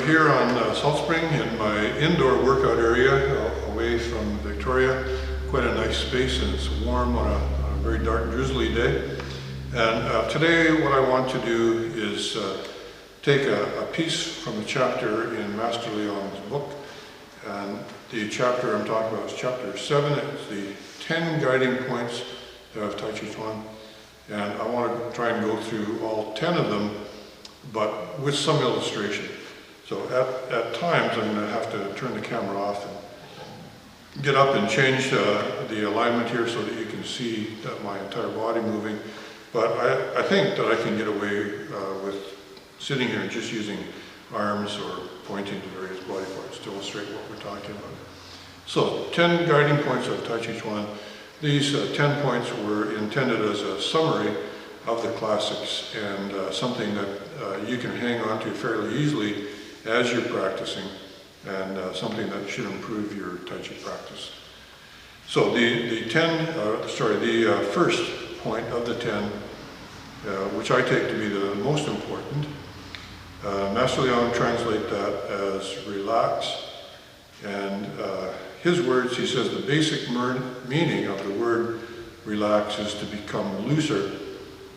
We're here on Salt Spring in my indoor workout area away from Victoria. Quite a nice space, and it's warm on a very dark, drizzly day. And today what I want to do is take a piece from a chapter in Master Leong's book. And the chapter I'm talking about is chapter 7. It's the 10 guiding points of Taijiquan. And I want to try and go through all 10 of them, but with some illustration. So at times I'm going to have to turn the camera off and get up and change the alignment here so that you can see my entire body moving. But I think that I can get away with sitting here and just using arms or pointing to various body parts to illustrate what we're talking about. So 10 guiding points of Taijiquan. These 10 points were intended as a summary of the classics and something that you can hang on to fairly easily as you're practicing, and something that should improve your Tai Chi practice. So the first point of the 10, which I take to be the most important, Master Leong translates that as relax, and his words, he says the basic meaning of the word relax is to become looser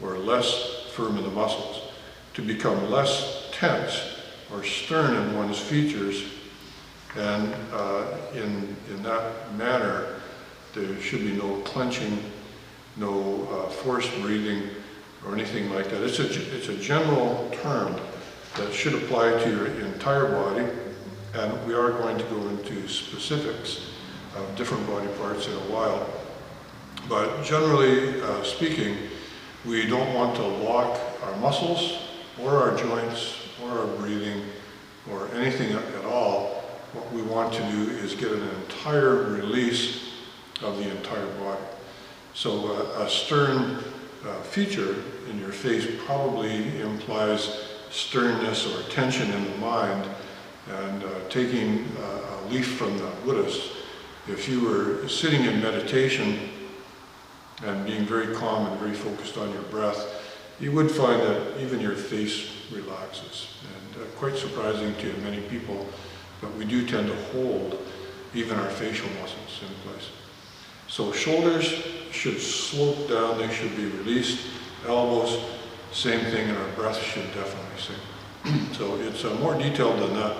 or less firm in the muscles, to become less tense or stern in one's features, and in that manner there should be no clenching, no forced breathing or anything like that. It's a general term that should apply to your entire body, and we are going to go into specifics of different body parts in a while. But generally speaking, we don't want to lock our muscles or our joints or our breathing or anything at all. What we want to do is get an entire release of the entire body. So a stern feature in your face probably implies sternness or tension in the mind. And taking a leaf from the Buddhists, if you were sitting in meditation and being very calm and very focused on your breath, you would find that even your face relaxes. And quite surprising to many people, but we do tend to hold even our facial muscles in place. So shoulders should slope down, they should be released. Elbows, same thing, and our breath should definitely sink. So it's more detailed than that,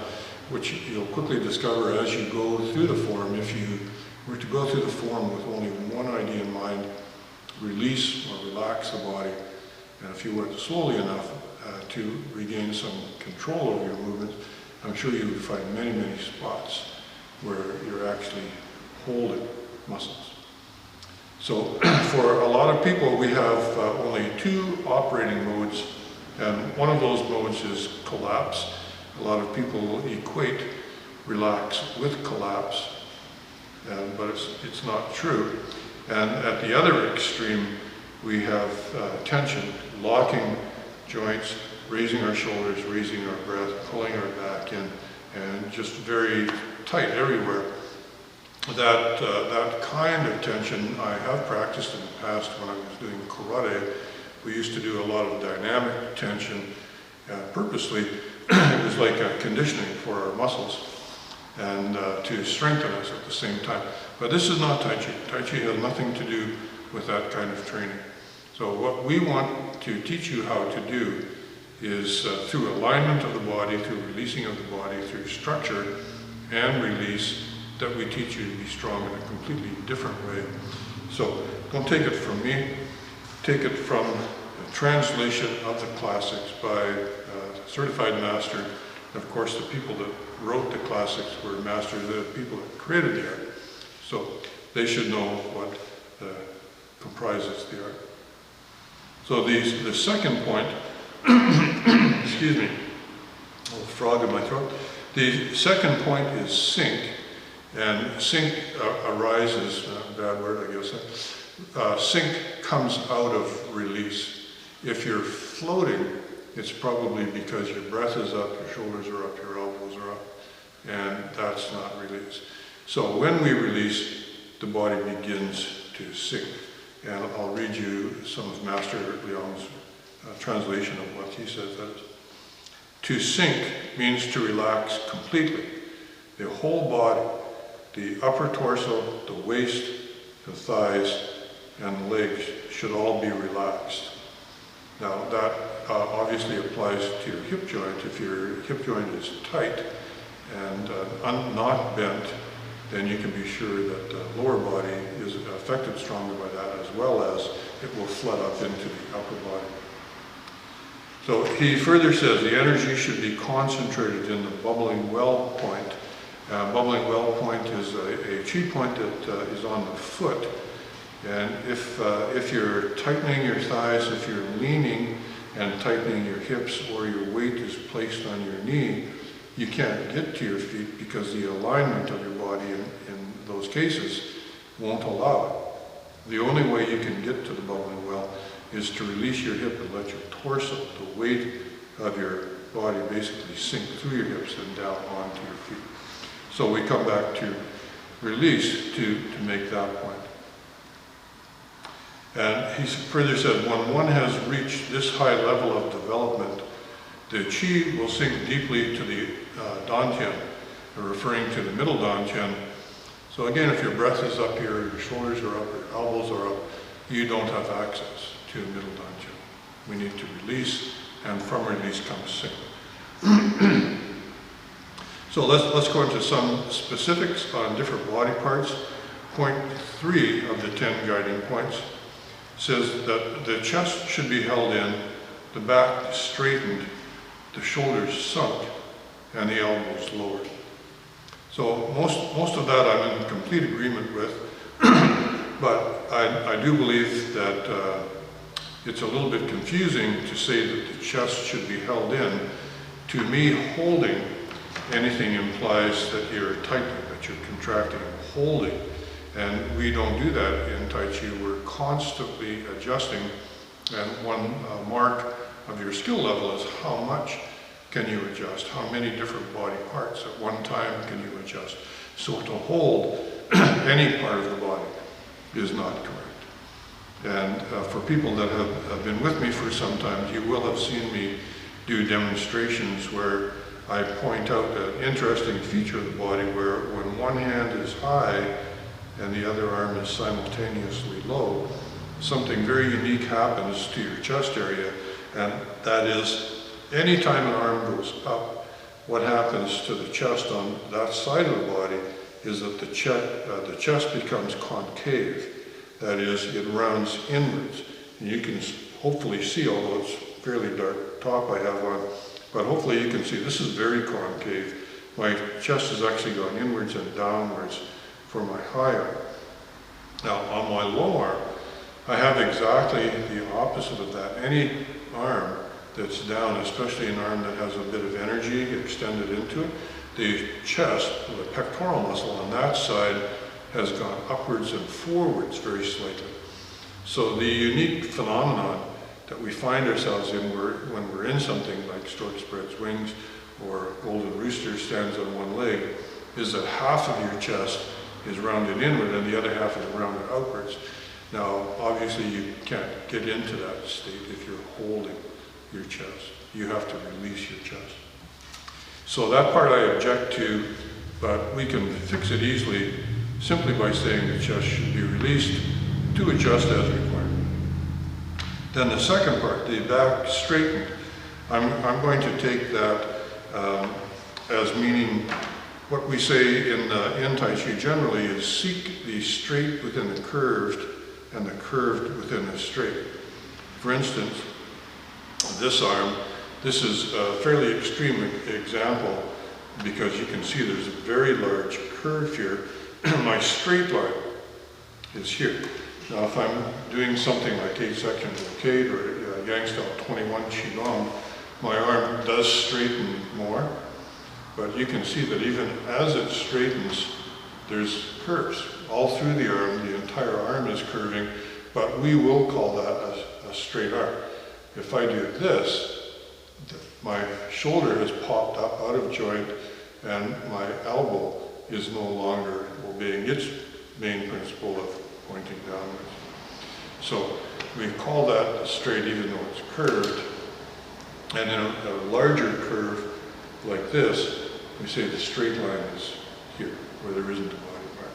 which you'll quickly discover as you go through the form. If you were to go through the form with only one idea in mind, release or relax the body, and if you went slowly enough to regain some control over your movements, I'm sure you would find many, many spots where you're actually holding muscles. So for a lot of people, we have only 2 operating modes, and one of those modes is collapse. A lot of people equate relax with collapse, but it's not true. And at the other extreme, we have tension, locking joints, raising our shoulders, raising our breath, pulling our back in, and just very tight everywhere. That kind of tension I have practiced in the past when I was doing karate. We used to do a lot of dynamic tension purposely. It was like a conditioning for our muscles and to strengthen us at the same time. But this is not Tai Chi. Tai Chi has nothing to do with that kind of training. So what we want to teach you how to do is through alignment of the body, through releasing of the body, through structure and release, that we teach you to be strong in a completely different way. So don't take it from me, take it from a translation of the classics by a certified master. And of course, the people that wrote the classics were masters, the people that created the art. So they should know what comprises the art. So the second point, excuse me, a little frog in my throat. The second point is sink. And sink arises, bad word I guess, sink comes out of release. If you're floating, it's probably because your breath is up, your shoulders are up, your elbows are up, and that's not release. So when we release, the body begins to sink. And I'll read you some of Master Leong's translation of what he says that is. To sink means to relax completely. The whole body, the upper torso, the waist, the thighs, and the legs should all be relaxed. Now that obviously applies to your hip joint. If your hip joint is tight and not bent, then you can be sure that the lower body is affected strongly by that, as well as it will flood up into the upper body. So he further says the energy should be concentrated in the bubbling well point. Bubbling well point is a chi point that is on the foot. And if you're tightening your thighs, if you're leaning and tightening your hips, or your weight is placed on your knee, you can't get to your feet because the alignment of your body in those cases won't allow it. The only way you can get to the bubbling well is to release your hip and let your torso, the weight of your body, basically sink through your hips and down onto your feet. So we come back to release to make that point. And he further said, when one has reached this high level of development, the chi will sink deeply to the dantian, referring to the middle dantian. So again, if your breath is up here, your shoulders are up, your elbows are up, you don't have access to the middle dantian. We need to release, and from release comes sink. So let's go into some specifics on different body parts. Point 3 of the 10 guiding points says that the chest should be held in, the back straightened, the shoulders sunk, and the elbows lowered. So most of that I'm in complete agreement with, but I do believe that it's a little bit confusing to say that the chest should be held in. To me, holding anything implies that you're tightening, that you're contracting, holding. And we don't do that in Tai Chi. We're constantly adjusting. And one mark of your skill level is how much can you adjust? How many different body parts at one time can you adjust? So to hold any part of the body is not correct. And for people that have been with me for some time, you will have seen me do demonstrations where I point out an interesting feature of the body where when one hand is high and the other arm is simultaneously low, something very unique happens to your chest area, and that is anytime an arm goes up, what happens to the chest on that side of the body is that the chest becomes concave. That is, it rounds inwards. And you can hopefully see, although it's fairly dark top I have on, but hopefully you can see this is very concave. My chest is actually going inwards and downwards for my high arm. Now on my low arm, I have exactly the opposite of that. Any arm that's down, especially an arm that has a bit of energy extended into it, the chest, the pectoral muscle on that side has gone upwards and forwards very slightly. So the unique phenomenon that we find ourselves in when we're in something like stork spreads wings or golden rooster stands on one leg is that half of your chest is rounded inward and the other half is rounded outwards. Now, obviously you can't get into that state if you're holding your chest. You have to release your chest. So that part I object to, but we can fix it easily simply by saying the chest should be released to adjust as required. Then the second part, the back straightened, I'm going to take that as meaning what we say in Tai Chi generally is seek the straight within the curved and the curved within the straight. For instance, this arm, this is a fairly extreme example because you can see there's a very large curve here. My straight line is here. Now if I'm doing something like 8-section brocade or Yang style 21 Qigong, my arm does straighten more, but you can see that even as it straightens, there's curves all through the arm. The entire arm is curving, but we will call that a straight arm. If I do this, my shoulder has popped up out of joint and my elbow is no longer obeying its main principle of pointing downwards. So we call that straight even though it's curved. And in a larger curve like this, we say the straight line is here, where there isn't a body part.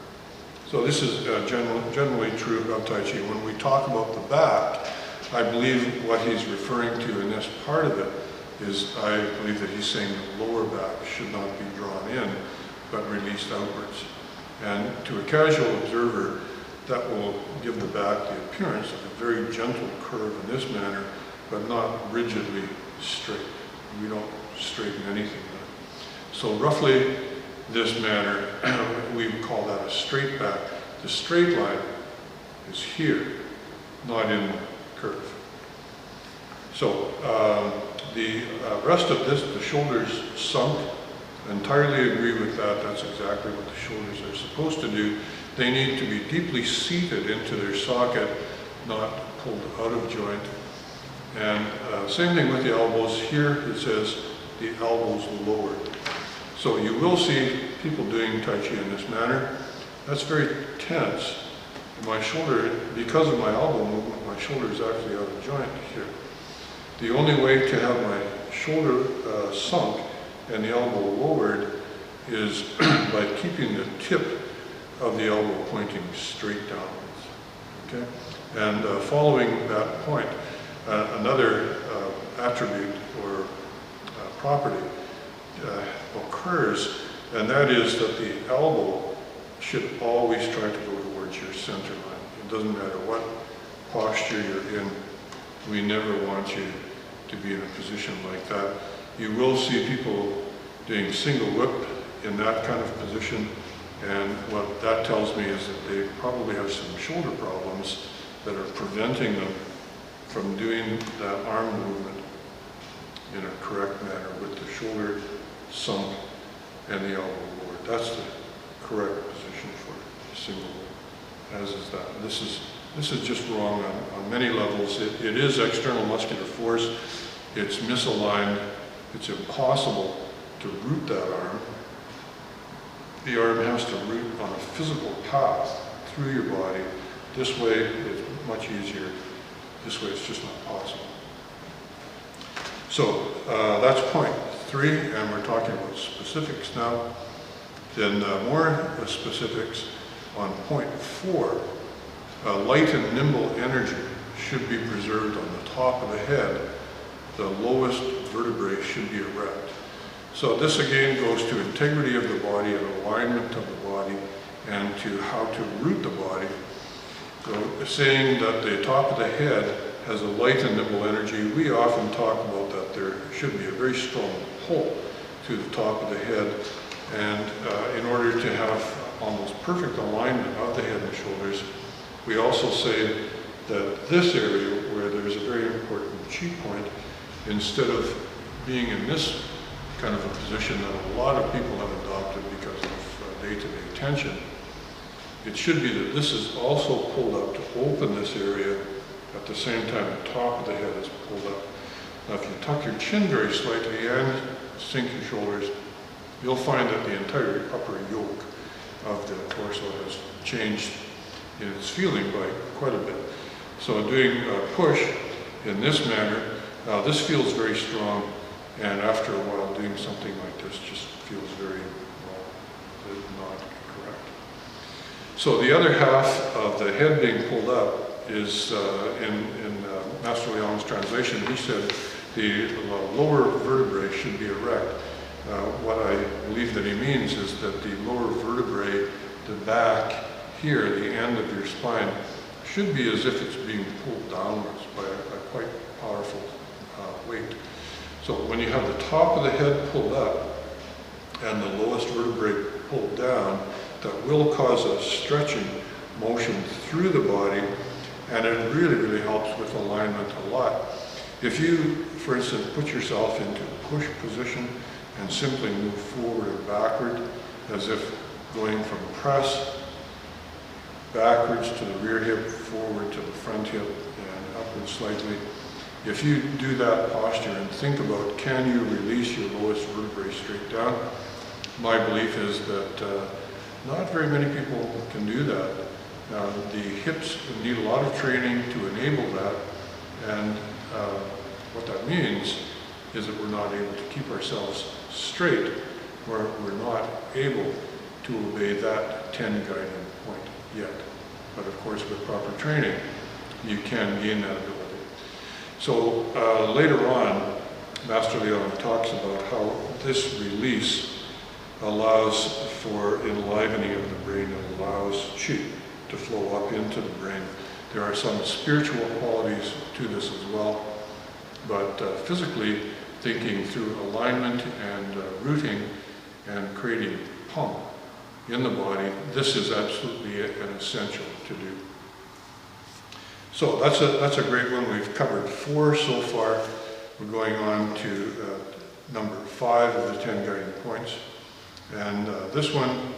So this is generally true about Tai Chi. When we talk about the back, I believe what he's referring to in this part of it is, I believe that he's saying the lower back should not be drawn in, but released outwards. And to a casual observer, that will give the back the appearance of a very gentle curve in this manner, but not rigidly straight. We don't straighten anything there. So roughly this manner, we would call that a straight back. The straight line is here, not in the curve. So the rest of this, the shoulders sunk, entirely agree with that. That's exactly what the shoulders are supposed to do. They need to be deeply seated into their socket, not pulled out of joint. And same thing with the elbows. Here it says the elbows lowered. So you will see people doing Tai Chi in this manner. That's very tense. My shoulder, because of my elbow movement, my shoulder is actually out of joint here. The only way to have my shoulder sunk and the elbow lowered is by keeping the tip of the elbow pointing straight downwards. Okay? And following that point, another attribute or property occurs, and that is that the elbow should always try to go towards your center line. It doesn't matter what posture you're in, we never want you to be in a position like that. You will see people doing single whip in that kind of position, and what that tells me is that they probably have some shoulder problems that are preventing them from doing that arm movement in a correct manner with the shoulder sunk and the elbow lowered. That's the correct position for single whip, as is that. This is just wrong on many levels. It is external muscular force. It's misaligned. It's impossible to root that arm. The arm has to root on a physical path through your body. This way it's much easier. This way it's just not possible. So that's point 3, and we're talking about specifics now. Then more specifics on point 4. Light and nimble energy should be preserved on the top of the head. The lowest vertebrae should be erect. So this again goes to integrity of the body and alignment of the body and to how to root the body. So saying that the top of the head has a light and nimble energy, we often talk about that there should be a very strong pull to the top of the head, and in order to have almost perfect alignment of the head and shoulders, we also say that this area where there's a very important chi point, instead of being in this kind of a position that a lot of people have adopted because of day-to-day tension, it should be that this is also pulled up to open this area. At the same time, the top of the head is pulled up. Now, if you tuck your chin very slightly and sink your shoulders, you'll find that the entire upper yoke of the torso has changed in its feeling by quite a bit. So doing a push in this manner, this feels very strong, and after a while doing something like this just feels very, well, not correct. So the other half of the head being pulled up is, in Master Liang's translation, he said the lower vertebrae should be erect. What I believe that he means is that the lower vertebrae, the back here, the end of your spine, should be as if it's being pulled downwards by a quite powerful weight. So when you have the top of the head pulled up and the lowest vertebrae pulled down, that will cause a stretching motion through the body, and it really, really helps with alignment a lot. If you, for instance, put yourself into a push position and simply move forward and backward, as if going from press backwards to the rear hip, forward to the front hip, and upward slightly. If you do that posture and think about, can you release your lowest vertebrae straight down? My belief is that not very many people can do that. The hips need a lot of training to enable that, and what that means is that we're not able to keep ourselves straight, or we're not able to obey that 10 guiding point yet. But of course, with proper training, you can gain that ability. So later on, Master Leon talks about how this release allows for enlivening of the brain. It allows qi to flow up into the brain. There are some spiritual qualities to this as well, but physically thinking through alignment and rooting and creating pump in the body, this is absolutely an essential to do. So that's a great one. We've covered 4 so far. We're going on to number 5 of the 10 guiding points. And this one,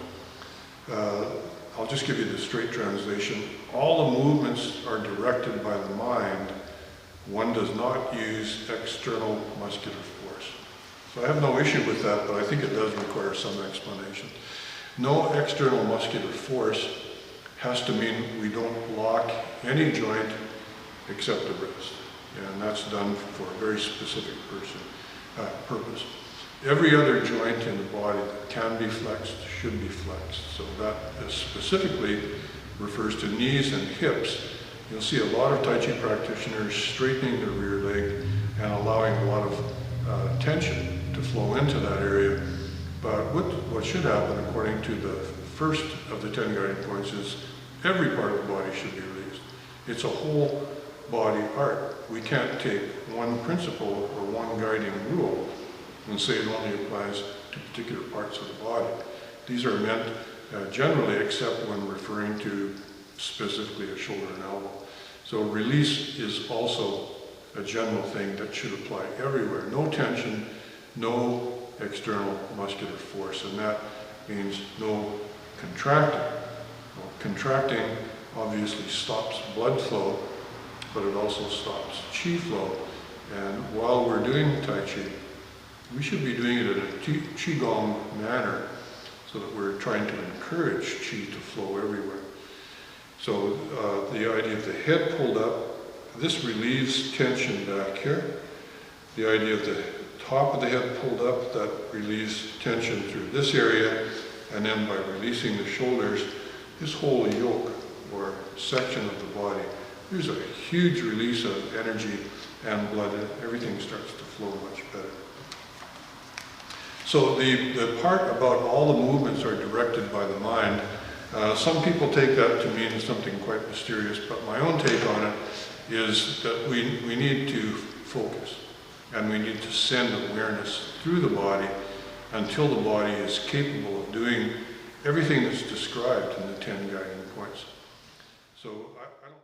I'll just give you the straight translation. All the movements are directed by the mind. One does not use external muscular force. So I have no issue with that, but I think it does require some explanation. No external muscular force has to mean we don't lock any joint except the wrist. And that's done for a very specific purpose. Every other joint in the body that can be flexed should be flexed. So that specifically refers to knees and hips. You'll see a lot of Tai Chi practitioners straightening the rear leg and allowing a lot of tension to flow into that area. But what should happen, according to the first of the 10 guiding points, is every part of the body should be released. It's a whole body art. We can't take one principle or one guiding rule and say it only applies to particular parts of the body. These are meant generally, except when referring to specifically a shoulder and elbow. So release is also a general thing that should apply everywhere. No tension, no external muscular force, and that means no contracting. Well, contracting obviously stops blood flow, but it also stops qi flow. And while we're doing Tai Chi, we should be doing it in a qigong manner so that we're trying to encourage qi to flow everywhere. So the idea of the head pulled up, this relieves tension back here. The idea of the top of the head pulled up, that relieves tension through this area, and then by releasing the shoulders, this whole yoke or section of the body, there's a huge release of energy and blood, and everything starts to flow much better. So the part about all the movements are directed by the mind, some people take that to mean something quite mysterious, but my own take on it is that we need to focus, and we need to send awareness through the body until the body is capable of doing everything that's described in the 10 guiding points. So I don't